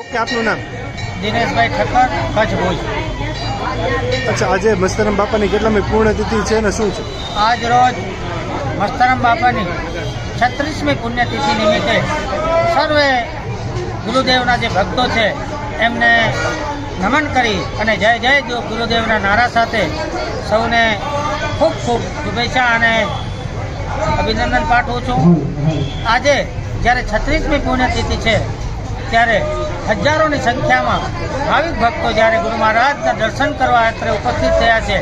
Okay, આપનું નામ? દિનેશભાઈ ઠક્કર, કચ્છ ભુજ. અચ્છા, આજે મસ્તરામ બાપાની કેટલામી પુણ્યતિથિ છે ને શું છે? આજ રોજ મસ્તરામ બાપાની 36મી પુણ્યતિથિ નિમિત્તે સર્વે ગુરુદેવના જે ભક્તો છે એમને નમન કરી અને જય જય ગુરુદેવના નારા સાથે સૌને ખૂબ ખૂબ શુભેચ્છા અને અભિનંદન પાઠવું છું. આજે જ્યારે 36મી પુણ્યતિથિ છે ત્યારે હજારોની સંખ્યામાં ભાવિક ભક્તો જ્યારે ગુરુ મહારાજના દર્શન કરવા અત્રે ઉપસ્થિત થયા છે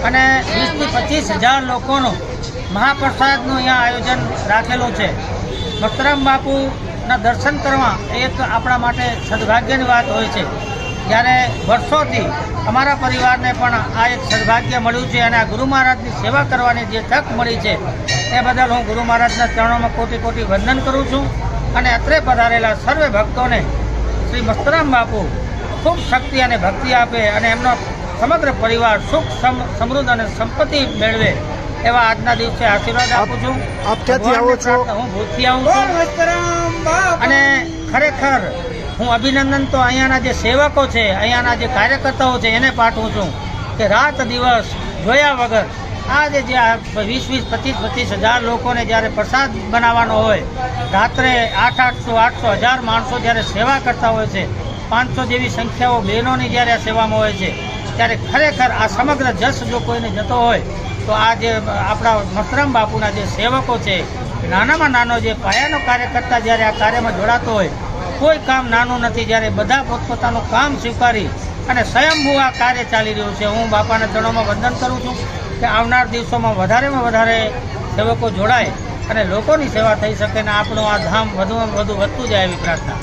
અને 20થી 25,000 લોકોનું મહાપ્રસાદનું અહીંયા આયોજન રાખેલું છે. મસ્તરામ બાપુના દર્શન કરવા એક આપણા માટે સદભાગ્યની વાત હોય છે. જ્યારે વર્ષોથી અમારા પરિવારને પણ આ એક સદભાગ્ય મળ્યું છે અને આ ગુરુ મહારાજની સેવા કરવાની જે તક મળી છે એ બદલ હું ગુરુ મહારાજના ચરણોમાં કોટી કોટી વંદન કરું છું અને અત્રે પધારેલા સર્વે ભક્તોને શ્રી મસ્તરામ બાપુ ખૂબ શક્તિ અને ભક્તિ આપે અને એમનો સમગ્ર પરિવાર સુખ સમૃદ્ધ અને સંપત્તિ મેળવે એવા આજના દિવસે આશીર્વાદ આપું છું. આપ ક્યાંથી આવો છો? હું ભૂતથી આવું છું અને ખરેખર હું અભિનંદન તો અહીંયાના જે સેવકો છે, અહીંયાના જે કાર્યકર્તાઓ છે એને પાઠવું છું કે રાત દિવસ જોયા વગર આજે જે 20,000-25,000 લોકોને જ્યારે પ્રસાદ બનાવવાનો હોય, રાત્રે 800-1000 માણસો જ્યારે સેવા કરતા હોય છે, 500 જેવી સંખ્યાઓ બહેનોની જ્યારે આ સેવામાં હોય છે, ત્યારે ખરેખર આ સમગ્ર જસ જો કોઈને જતો હોય તો આ જે આપણા મસ્તરામ બાપુના જે સેવકો છે, નાનામાં નાનો જે પાયાનો કાર્યકર્તા જ્યારે આ કાર્યમાં જોડાતો હોય, કોઈ કામ નાનું નથી. જ્યારે બધા પોતપોતાનું કામ સ્વીકારી અને સ્વયંભૂ આ કાર્ય ચાલી રહ્યું છે. હું બાપાના ચરણોમાં વંદન કરું છું કે આવનાર દિવસોમાં વધારેમાં વધારે સેવકો જોડાય અને લોકોની સેવા થઈ શકે અને આપણું આ ધામ વધુમાં વધુ વધતું જાય એવી પ્રાર્થના.